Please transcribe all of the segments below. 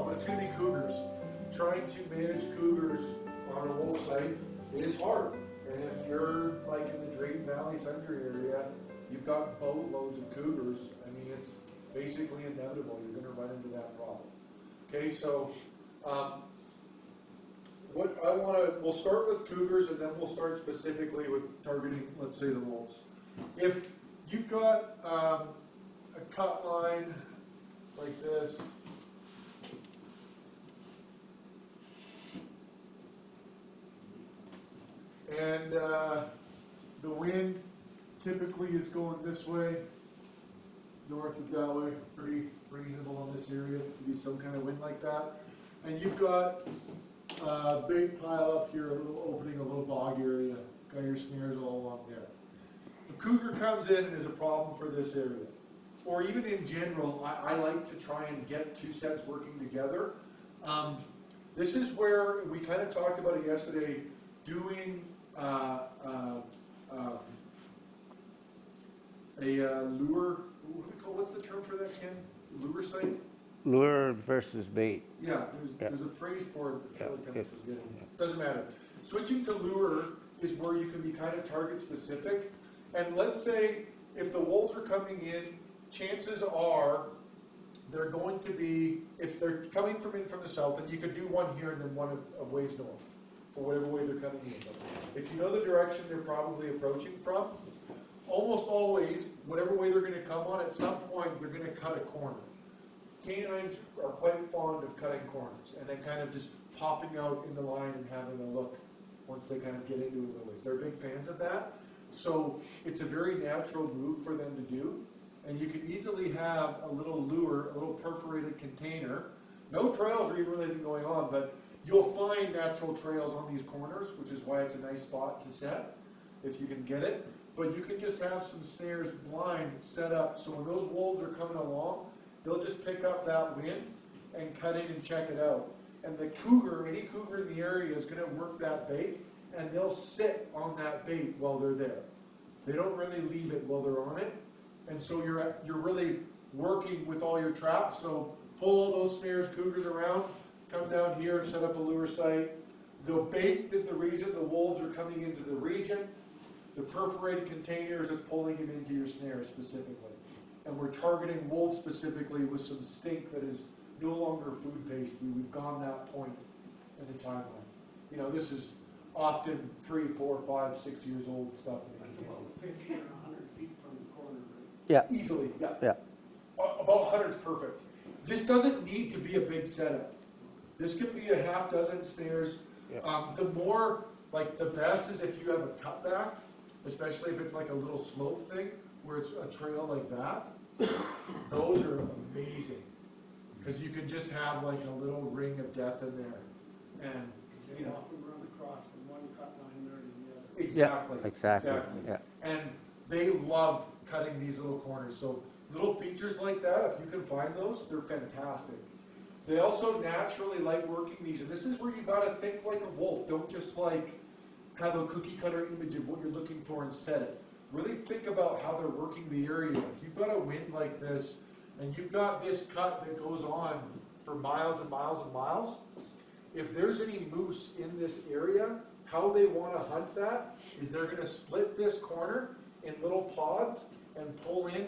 problem. It's going to be cougars. Trying to manage cougars on a wolf site is hard. And if you're like in the Drayton Valley Sundry area, you've got boatloads of cougars. I mean, it's basically inevitable. You're going to run into that problem. Okay, so we'll start with cougars, and then we'll start specifically with targeting, let's say, the wolves. If you've got a cut line like this, and the wind typically is going this way, north is that way, pretty reasonable in this area to be some kind of wind like that. And you've got a big pile up here, a little opening, a little bog area, got your snares all along there. The cougar comes in and is a problem for this area. Or even in general, I like to try and get two sets working together. This is where we kind of talked about it yesterday, doing a lure, what's the term for that, Ken? Lure site? Lure versus bait. Yeah, there's a phrase for it, but I'm forgetting. Doesn't matter. Switching to lure is where you can be kind of target specific. And let's say if the wolves are coming in, chances are they're going to be, if they're coming from the south, and you could do one here and then one a ways north, for whatever way they're coming in. But if you know the direction they're probably approaching from, almost always, whatever way they're going to come on, at some point they're going to cut a corner. Canines are quite fond of cutting corners and then kind of just popping out in the line and having a look once they kind of get into it a little ways. They're big fans of that. So it's a very natural move for them to do. And you can easily have a little lure, a little perforated container. No trails or even really anything going on, but you'll find natural trails on these corners, which is why it's a nice spot to set, if you can get it. But you can just have some snares blind set up, so when those wolves are coming along, they'll just pick up that wind and cut in and check it out. And the cougar, any cougar in the area is going to work that bait, and they'll sit on that bait while they're there. They don't really leave it while they're on it. And so you're really working with all your traps. So pull all those snares, cougars around, come down here, set up a lure site. The bait is the reason the wolves are coming into the region. The perforated containers is pulling them into your snare specifically. And we're targeting wolves specifically with some stink that is no longer food paste. We've gone that point in the timeline. You know, this is often 3, 4, 5, 6 years old stuff. That's about 50 or 100 feet from the corner, right? Yeah. Easily, yeah. Yeah. About 100 is perfect. This doesn't need to be a big setup. This could be a half dozen snares. Yeah. The more, like the best is if you have a cutback, especially if it's like a little slope thing, where it's a trail like that. Those are amazing. Because you can just have like a little ring of death in there. And, They often run across from one cut line there to the other. Exactly. Yeah, exactly. Yeah. And they love cutting these little corners. So little features like that, if you can find those, they're fantastic. They also naturally like working these, and this is where you gotta think like a wolf. Don't just like have a cookie cutter image of what you're looking for and set it. Really think about how they're working the area. If you've got a wind like this, and you've got this cut that goes on for miles and miles and miles, if there's any moose in this area, how they want to hunt that is they're going to split this corner in little pods and pull in,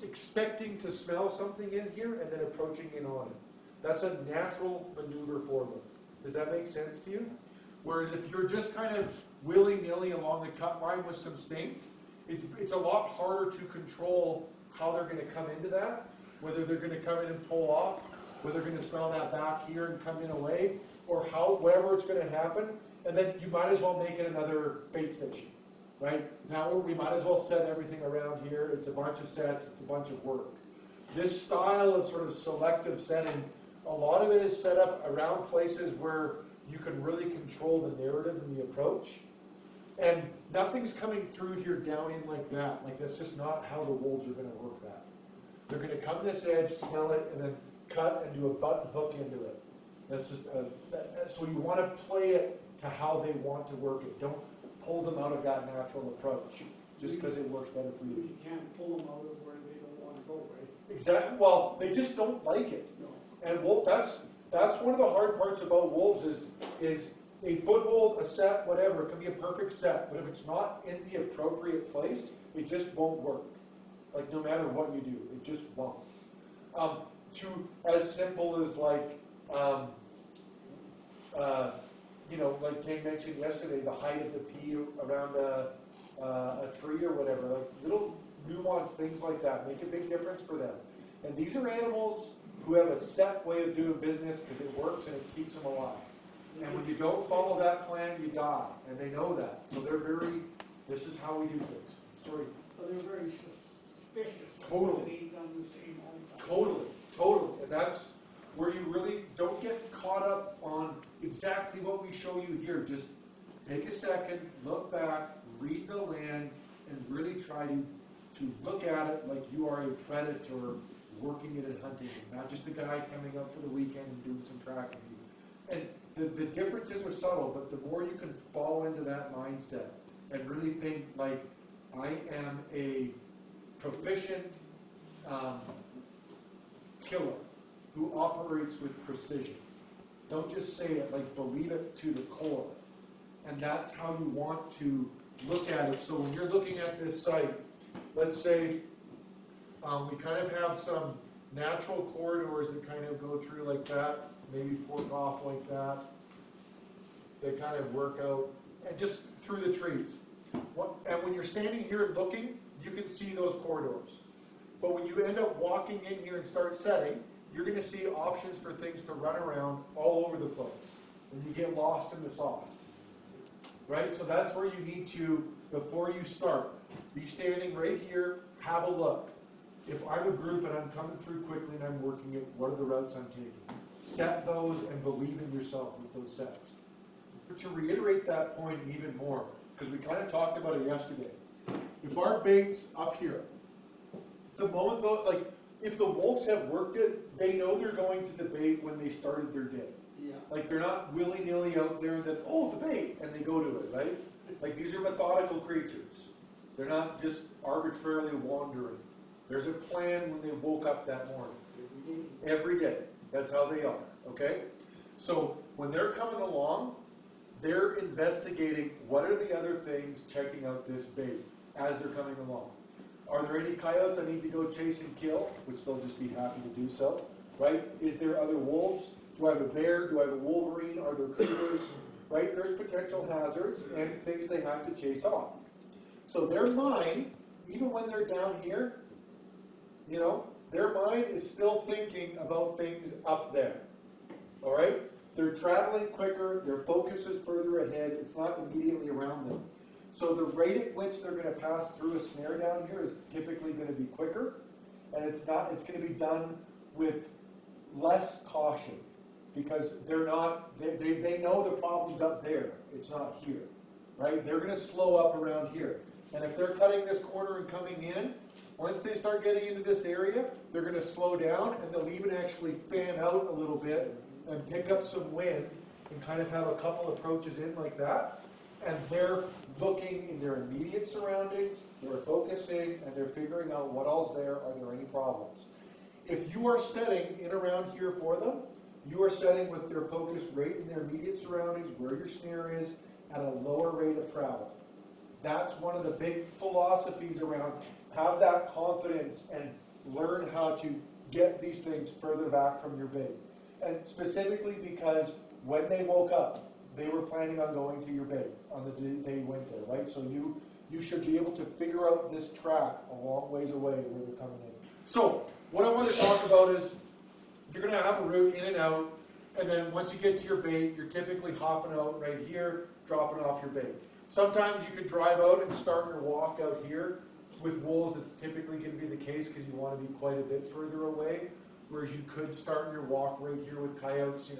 expecting to smell something in here and then approaching in on it. That's a natural maneuver for them. Does that make sense to you? Whereas if you're just kind of willy-nilly along the cut line with some stink, it's a lot harder to control how they're going to come into that, whether they're going to come in and pull off, whether they're going to smell that back here and come in away, or whatever it's going to happen, and then you might as well make it another bait station, right? Now we might as well set everything around here. It's a bunch of sets, it's a bunch of work. This style of sort of selective setting, a lot of it is set up around places where you can really control the narrative and the approach. And nothing's coming through here down in like that. Like that's just not how the wolves are going to work that. They're going to come this edge, smell it, and then cut and do a button hook into it. That's just so you want to play it to how they want to work it. Don't pull them out of that natural approach just because it works better for you. You can't pull them out of where they don't want to go, right? Exactly. Well, they just don't like it. No. And wolf, that's that's one of the hard parts about wolves is a foothold, a set, whatever, it can be a perfect set, but if it's not in the appropriate place, it just won't work. Like, no matter what you do, it just won't. To as simple as like, you know, like Jane mentioned yesterday, the height of the pea around a tree or whatever, like little nuanced things like that make a big difference for them. And these are animals who have a set way of doing business because it works and it keeps them alive. And when you don't follow that plan, you die, and they know that. So they're very, this is how we do things. Sorry. So they're very suspicious. Totally. They've done the same all the time. Totally. And that's where you really don't get caught up on exactly what we show you here. Just take a second, look back, read the land, and really try to look at it like you are a predator working it and hunting it, not just a guy coming up for the weekend and doing some tracking. And the differences are subtle, but the more you can fall into that mindset and really think like, I am a proficient killer who operates with precision. Don't just say it, like believe it to the core. And that's how you want to look at it. So when you're looking at this site, let's say we kind of have some natural corridors that kind of go through like that, maybe fork off like that. They kind of work out, and just through the trees. And when you're standing here looking, you can see those corridors. But when you end up walking in here and start setting, you're going to see options for things to run around all over the place. And you get lost in the sauce. Right? So that's where you need to, before you start, be standing right here, have a look. If I'm a group and I'm coming through quickly and I'm working it, what are the routes I'm taking? Set those and believe in yourself with those sets. But to reiterate that point even more, because we kind of talked about it yesterday. If our bait's up here, the moment though, like, if the wolves have worked it, they know they're going to the bait when they started their day. Yeah. Like, they're not willy-nilly out there and then, oh, the bait, and they go to it, right? Like, these are methodical creatures. They're not just arbitrarily wandering. There's a plan when they woke up that morning. Every day. That's how they are, okay? So, when they're coming along, they're investigating what are the other things checking out this bait as they're coming along. Are there any coyotes I need to go chase and kill? Which they'll just be happy to do so, right? Is there other wolves? Do I have a bear? Do I have a wolverine? Are there cougars? Right? There's potential hazards and things they have to chase off. So their mind, even when they're down here, you know, their mind is still thinking about things up there. All right? They're traveling quicker. Their focus is further ahead. It's not immediately around them. So the rate at which they're going to pass through a snare down here is typically going to be quicker, and it's going to be done with less caution because they're not, they know the problem's up there. It's not here, right? They're going to slow up around here. And if they're cutting this corner and coming in, once they start getting into this area, they're going to slow down and they'll even actually fan out a little bit and pick up some wind and kind of have a couple approaches in like that. And they're looking in their immediate surroundings, they're focusing, and they're figuring out what all's there, are there any problems. If you are setting in around here for them, you are setting with their focus right in their immediate surroundings, where your snare is, at a lower rate of travel. That's one of the big philosophies around have that confidence and learn how to get these things further back from your bait. And specifically because when they woke up, they were planning on going to your bait on the day they went there, right? So you should be able to figure out this track a long ways away where they're coming in. So what I want to talk about is you're going to have a route in and out, and then once you get to your bait, you're typically hopping out right here, dropping off your bait. Sometimes you could drive out and start your walk out here. With wolves, it's typically going to be the case because you want to be quite a bit further away, whereas you could start your walk right here with coyotes,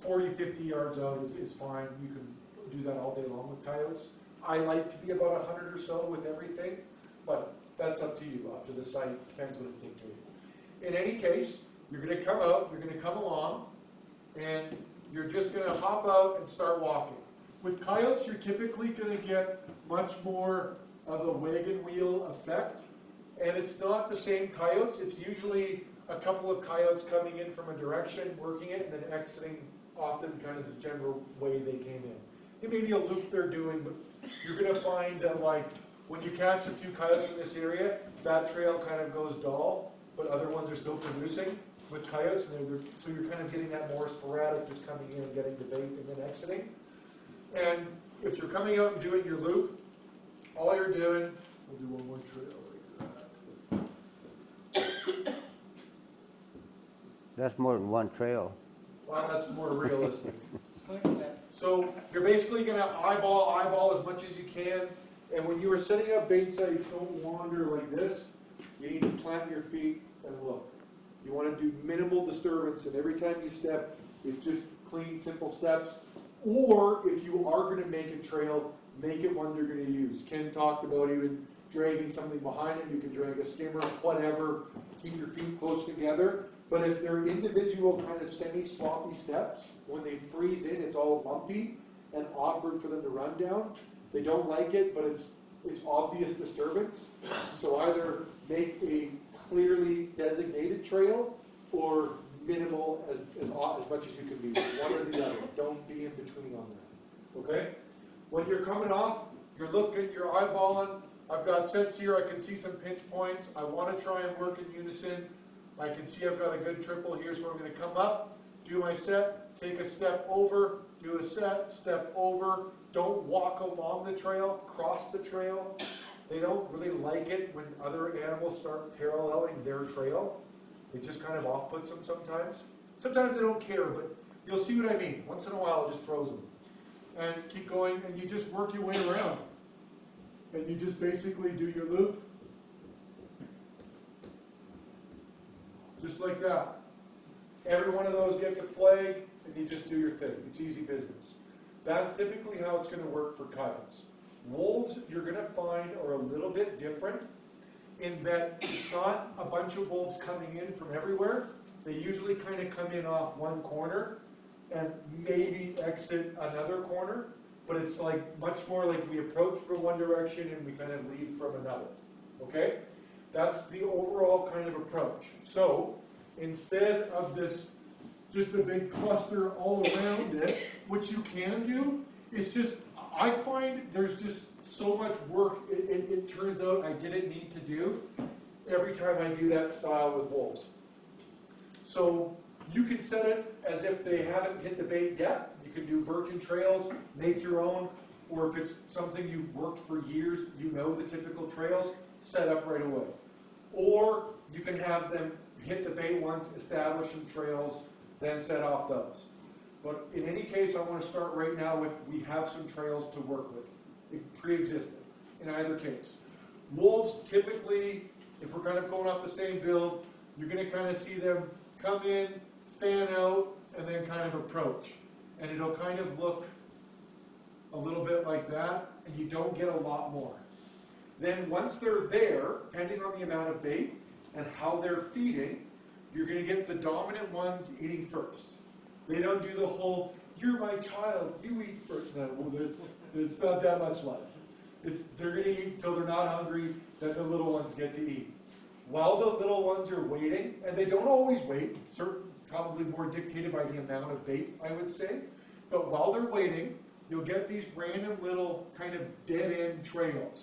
40, 50 yards out is fine. You can do that all day long with coyotes. I like to be about 100 or so with everything, but that's up to you, up to the site, depends what it's dictated. In any case, you're going to come out, you're going to come along, and you're just going to hop out and start walking. With coyotes, you're typically going to get much more of a wagon wheel effect And it's not the same coyotes, it's usually a couple of coyotes coming in from a direction, working it, and then exiting often kind of the general way they came in. It may be a loop they're doing, but you're gonna find that like, when you catch a few coyotes in this area, that trail kind of goes dull, but other ones are still producing with coyotes, and so you're kind of getting that more sporadic, just coming in and getting the bait and then exiting. And if you're coming out and doing your loop, all you're doing, we'll do one more trail like that. That's more than one trail. Well, that's more realistic. So you're basically gonna eyeball as much as you can, and when you are setting up bait sites, don't wander like this. You need to plant your feet and look. You wanna do minimal disturbance, and every time you step, it's just clean, simple steps. Or if you are gonna make a trail, make it one they're gonna use. Ken talked about even dragging something behind him. You can drag a skimmer, whatever, keep your feet close together. But if they're individual kind of semi-sloppy steps, when they freeze in, it's all lumpy and awkward for them to run down. They don't like it, but it's obvious disturbance. So either make a clearly designated trail or minimal as much as you can be. One or the other. Don't be in between on that. Okay? When you're coming off, you're looking, you're eyeballing. I've got sets here. I can see some pinch points. I want to try and work in unison. I can see I've got a good triple here, so I'm going to come up, do my set, take a step over, do a set, step over. Don't walk along the trail, cross the trail. They don't really like it when other animals start paralleling their trail. It just kind of off-puts them sometimes. Sometimes they don't care, but you'll see what I mean. Once in a while, it just throws them. And keep going, and you just work your way around. And you just basically do your loop. Just like that. Every one of those gets a flag, and you just do your thing. It's easy business. That's typically how it's going to work for coyotes. Wolves, you're going to find, are a little bit different in that it's not a bunch of wolves coming in from everywhere. They usually kind of come in off one corner and maybe exit another corner, but it's like much more like we approach from one direction and we kind of leave from another. Okay? That's the overall kind of approach. So, instead of this, just a big cluster all around it, what you can do, it's just, I find there's just so much work, it turns out I didn't need to do every time I do that style with wolves. So, you can set it as if they haven't hit the bait yet. You can do virgin trails, make your own, or if it's something you've worked for years, you know the typical trails, set up right away. Or you can have them hit the bait once, establish some trails, then set off those. But in any case, I want to start right now with we have some trails to work with, pre-existing, in either case. Wolves, typically, if we're kind of going off the same build, you're going to kind of see them come in, fan out, and then kind of approach. And it'll kind of look a little bit like that, and you don't get a lot more. Then once they're there, depending on the amount of bait and how they're feeding, you're going to get the dominant ones eating first. They don't do the whole, you're my child, you eat first. No, it's not that much left. They're going to eat till they're not hungry, then the little ones get to eat. While the little ones are waiting, and they don't always wait, probably more dictated by the amount of bait, I would say, but while they're waiting, you'll get these random little kind of dead-end trails.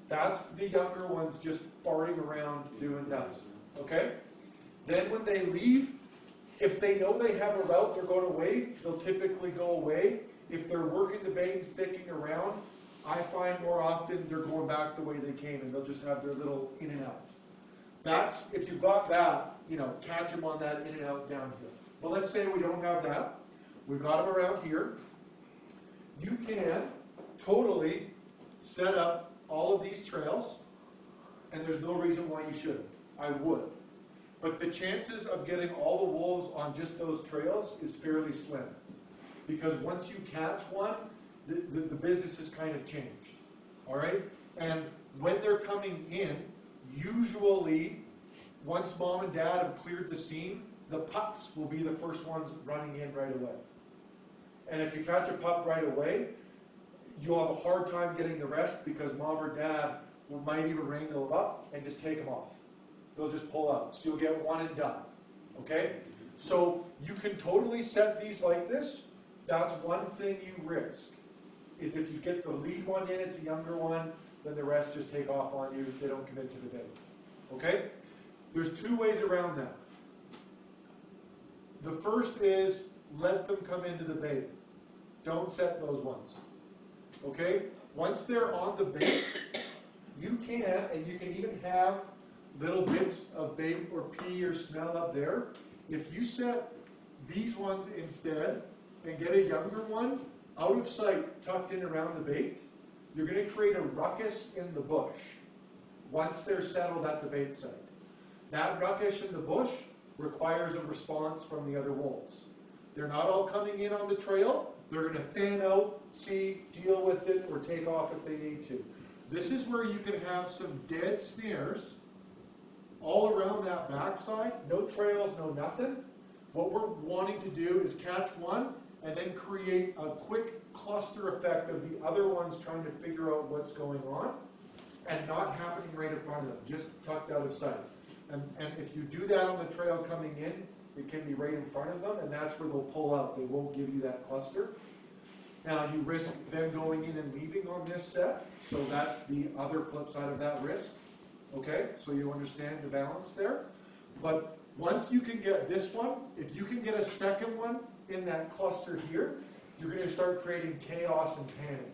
That's the younger ones just farting around doing nothing, okay? Then when they leave, if they know they have a route they're going away, they'll typically go away. If they're working the bait and sticking around, I find more often they're going back the way they came and they'll just have their little in and out. That's, if you've got that, catch them on that in and out downhill. But let's say we don't have that. We've got them around here. You can totally set up all of these trails, and there's no reason why you shouldn't. I would. But the chances of getting all the wolves on just those trails is fairly slim. Because once you catch one, the business has kind of changed. All right? And when they're coming in, usually, once mom and dad have cleared the scene, the pups will be the first ones running in right away. And if you catch a pup right away, you'll have a hard time getting the rest because mom or dad we might even wrangle them up and just take them off. They'll just pull out, so you'll get one and done, okay? So you can totally set these like this. That's one thing you risk, is if you get the lead one in, it's a younger one, then the rest just take off on you if they don't commit to the bait, okay? There's two ways around that. The first is let them come into the bait. Don't set those ones, okay? Once they're on the bait, you can, and you can even have little bits of bait or pee or smell up there. If you set these ones instead and get a younger one out of sight, tucked in around the bait, you're going to create a ruckus in the bush once they're settled at the bait site. That ruckus in the bush requires a response from the other wolves. They're not all coming in on the trail. They're going to fan out, see, deal with it, or take off if they need to. This is where you can have some dead snares all around that backside. No trails, no nothing. What we're wanting to do is catch one and then create a quick cluster effect of the other ones trying to figure out what's going on and not happening right in front of them, just tucked out of sight. And if you do that on the trail coming in, it can be right in front of them, and that's where they'll pull out. They won't give you that cluster. Now, you risk them going in and leaving on this set, so that's the other flip side of that risk. Okay, so you understand the balance there. But once you can get this one, if you can get a second one in that cluster here, you're going to start creating chaos and panic.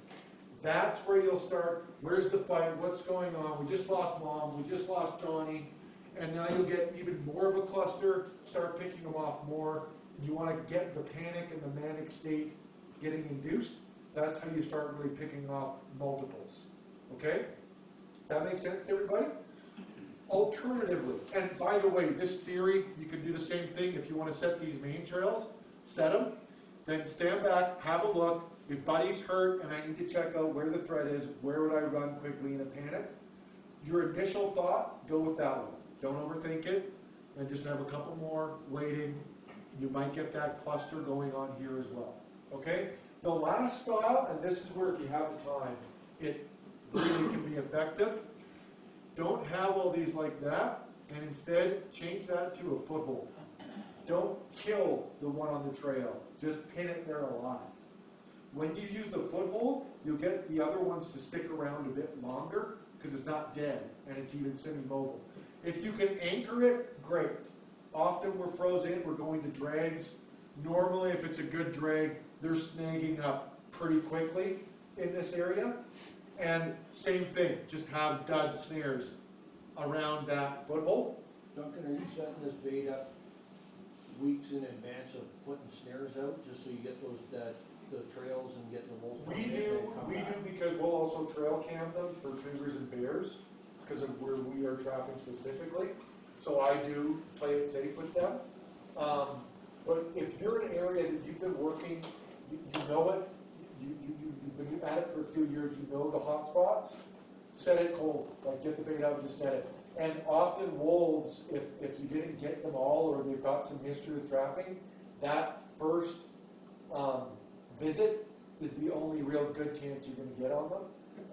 That's where you'll start, where's the fight, what's going on, we just lost Mom, we just lost Johnny, and now you'll get even more of a cluster, start picking them off more. You want to get the panic and the manic state getting induced. That's how you start really picking off multiples. Okay? That makes sense to everybody? Alternatively, and by the way, this theory, you can do the same thing if you want to set these main trails, set them, then stand back, have a look. If Buddy's hurt and I need to check out where the threat is, where would I run quickly in a panic? Your initial thought, go with that one. Don't overthink it, and just have a couple more waiting. You might get that cluster going on here as well. Okay? The last style, and this is where if you have the time, it really can be effective. Don't have all these like that, and instead change that to a foothold. Don't kill the one on the trail. Just pin it there alive. When you use the foothold, you'll get the other ones to stick around a bit longer because it's not dead and it's even semi-mobile. If you can anchor it, great. Often we're frozen, we're going to drags. Normally, if it's a good drag, they're snagging up pretty quickly in this area. And same thing, just have dud snares around that foothold. Duncan, are you setting this bait up weeks in advance of putting snares out, just so you get those, the trails and get the wolves? We do because we'll also trail cam them for cougars and bears because of where we are trapping specifically. So I do play it safe with them. But if you're in an area that you've been working, you know it, you've been at it for a few years, you know the hot spots, set it cold. Like get the bait out and just set it. And often wolves, if you didn't get them all or they've got some history with trapping, that first visit is the only real good chance you're going to get on them.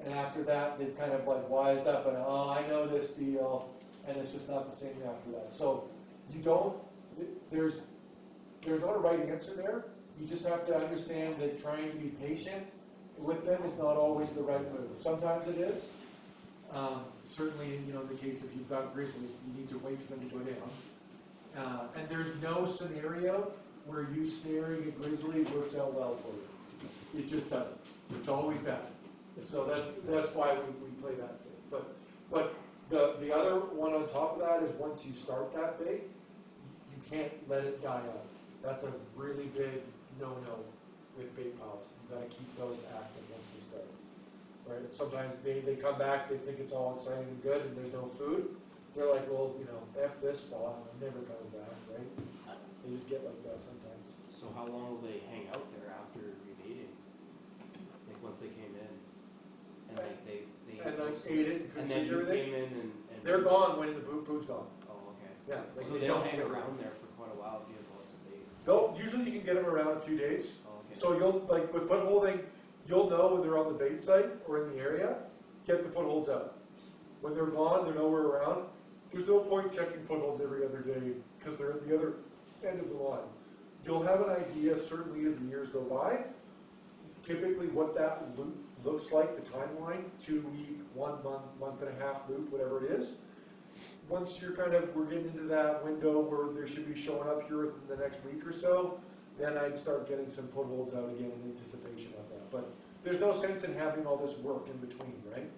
And after that, they've kind of like wised up and, oh, I know this deal, and it's just not the same after that. So you don't, there's not a right answer there. You just have to understand that trying to be patient with them is not always the right move. Sometimes it is. Certainly, in the case if you've got grizzlies, you need to wait for them to go down. And there's no scenario where you snaring a grizzly works out well for you. It just doesn't. It's always bad. So that's why we play that safe. But the other one on top of that is once you start that bait, you can't let it die out. That's a really big no-no with bait piles. You've got to keep those active once they start. Right? Sometimes they come back, they think it's all exciting and good, and there's no food. They're like, well, F this spot, I'm never coming back, right? They just get like that sometimes. So how long will they hang out there after rebaiting? Like once they came in, and like they And like ate it, and then you everything. came in and They're gone when the food's gone. Oh, okay. Yeah. So they don't hang around there for quite a while if you have lots of bait. Usually you can get them around a few days. Oh, okay. So you'll, like with footholding, you'll know when they're on the bait site or in the area, get the footholds out. When they're gone, they're nowhere around, there's no point checking footholds every other day, because they're at the other end of the line. You'll have an idea, certainly as the years go by, typically what that loop looks like, the timeline, 2 week, 1 month, month and a half loop, whatever it is. Once we're getting into that window where there should be showing up here within the next week or so, then I'd start getting some footholds out again in anticipation of that. But there's no sense in having all this work in between, right?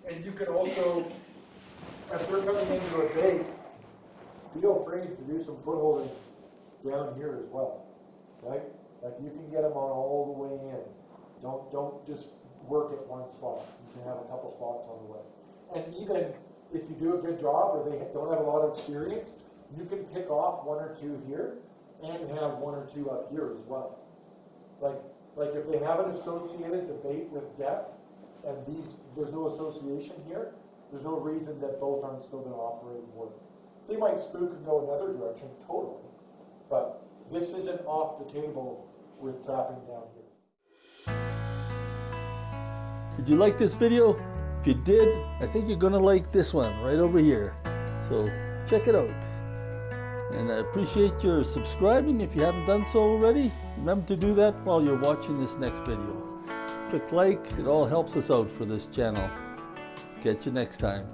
And you can also, if they're coming into a bay, feel free to do some footholding down here as well, right? Like you can get them on all the way in. Don't just work at one spot. You can have a couple spots on the way. And even if you do a good job or they don't have a lot of experience, you can pick off 1 or 2 here and have 1 or 2 up here as well. Like if they have an associated debate with death and there's no association here, there's no reason that both aren't still going to operate and work. They might spook and go another direction, totally. But this isn't off the table with trapping down here. Did you like this video? If you did, I think you're gonna like this one right over here. So check it out. And I appreciate your subscribing if you haven't done so already. Remember to do that while you're watching this next video. Click like, it all helps us out for this channel. Catch you next time.